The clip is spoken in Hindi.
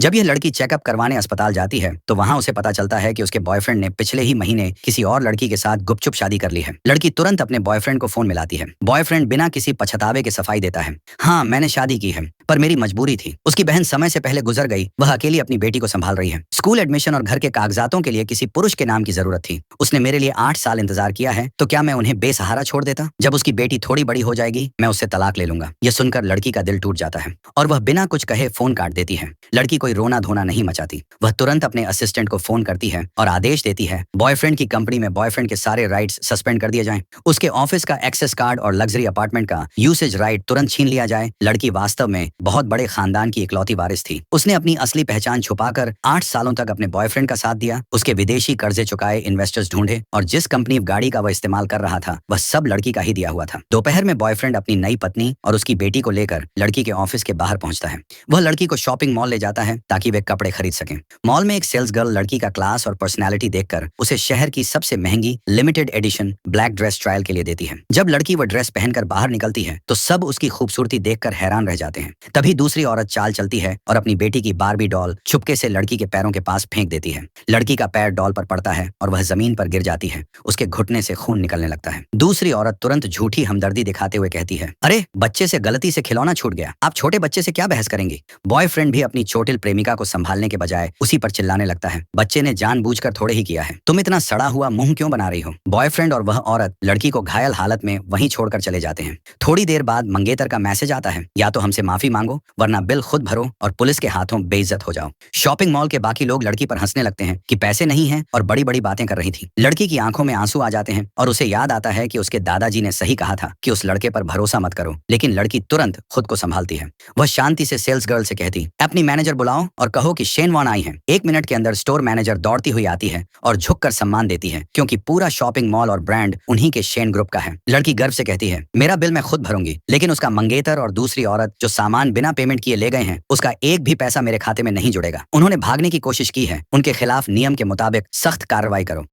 जब यह लड़की चेकअप करवाने अस्पताल जाती है तो वहां उसे पता चलता है कि उसके बॉयफ्रेंड ने पिछले ही महीने किसी और लड़की के साथ गुपचुप शादी कर ली है। लड़की तुरंत अपने बॉयफ्रेंड को फोन मिलाती है। बॉयफ्रेंड बिना किसी पछतावे के सफाई देता है। हाँ, मैंने शादी की है, पर मेरी मजबूरी थी। उसकी बहन समय से पहले गुजर गई, वह अकेली अपनी बेटी को संभाल रही है। स्कूल एडमिशन और घर के कागजातों के लिए किसी पुरुष के नाम की जरूरत थी। उसने मेरे लिए 8 साल इंतजार किया है, तो क्या मैं उन्हें बेसहारा छोड़ देता? जब उसकी बेटी थोड़ी बड़ी हो जाएगी मैं उससे तलाक ले लूंगा। यह सुनकर लड़की का दिल टूट जाता है और वह बिना कुछ कहे फोन काट देती है। लड़की कोई रोना धोना नहीं मचाती। वह तुरंत अपने असिस्टेंट को फोन करती है और आदेश देती है बॉयफ्रेंड की कंपनी में बॉयफ्रेंड के सारे राइट्स सस्पेंड कर दिए जाएं। उसके ऑफिस का एक्सेस कार्ड और लग्जरी अपार्टमेंट का यूसेज राइट तुरंत छीन लिया जाए। लड़की वास्तव में बहुत बड़े खानदान की इकलौती वारिस थी। उसने अपनी असली पहचान छुपाकर 8 सालों तक अपने बॉयफ्रेंड का साथ दिया। उसके विदेशी कर्जे चुकाए इन्वेस्टर्स ढूंढे और जिस कंपनी गाड़ी का वह इस्तेमाल कर रहा था वह सब लड़की का ही दिया हुआ था। दोपहर में बॉयफ्रेंड अपनी नई पत्नी और उसकी बेटी को लेकर लड़की के ऑफिस के बाहर पहुंचता है। वह लड़की को शॉपिंग मॉल ले जाता है ताकि वे कपड़े खरीद सकें। मॉल में एक सेल्स गर्ल लड़की का क्लास और पर्सनैलिटी देखकर उसे शहर की सबसे महंगी limited edition black dress trial के लिए देती है। जब लड़की वह ड्रेस पहनकर बाहर निकलती है तो सब उसकी खूबसूरती देखकर हैरान रह जाते हैं। तभी दूसरी औरत चाल चलती है और अपनी बेटी की बारबी डॉल चुपके से लड़की के पैरों के पास फेंक देती है। लड़की का पैर डॉल पर पड़ता है और वह जमीन पर गिर जाती है। उसके घुटने से खून निकलने लगता है। दूसरी औरत तुरंत झूठी हमदर्दी दिखाते हुए कहती है, अरे बच्चे से गलती से खिलौना छूट गया, आप छोटे बच्चे से क्या बहस करेंगी? बॉयफ्रेंड भी अपनी चोटिल प्रेमिका को संभालने के बजाय उसी पर चिल्लाने लगता है, बच्चे ने जानबूझकर थोड़े ही किया है, तुम इतना सड़ा हुआ मुंह क्यों बना रही हो? बॉयफ्रेंड और वह औरत लड़की को घायल हालत में वहीं छोड़कर चले जाते हैं। थोड़ी देर बाद मंगेतर का मैसेज आता है, या तो हमसे माफी मांगो वरना बिल खुद भरो और पुलिस के हाथों बेइज्जत हो जाओ। शॉपिंग मॉल के बाकी लोग लड़की पर हंसने लगते हैं कि पैसे नहीं हैं और बड़ी बड़ी बातें कर रही थी। लड़की की आंखों में आंसू आ जाते हैं और उसे याद आता है कि उसके दादाजी ने सही कहा था कि उस लड़के पर भरोसा मत करो। लेकिन लड़की तुरंत खुद को संभालती है। वह शांति से सेल्स गर्ल से कहती, अपनी मैनेजर बुलाओ और कहो कि शेन वॉन आई है। 1 मिनट के अंदर स्टोर मैनेजर दौड़ती हुई आती है और झुककर सम्मान देती है क्योंकि पूरा शॉपिंग मॉल और ब्रांड उन्हीं के शेन ग्रुप का है। लड़की गर्व से कहती है, मेरा बिल मैं खुद भरूंगी, लेकिन उसका मंगेतर और दूसरी औरत जो सामान बिना पेमेंट किए ले गए हैं उसका एक भी पैसा मेरे खाते में नहीं जुड़ेगा। उन्होंने भागने की कोशिश की है, उनके खिलाफ नियम के मुताबिक सख्त कार्रवाई करो।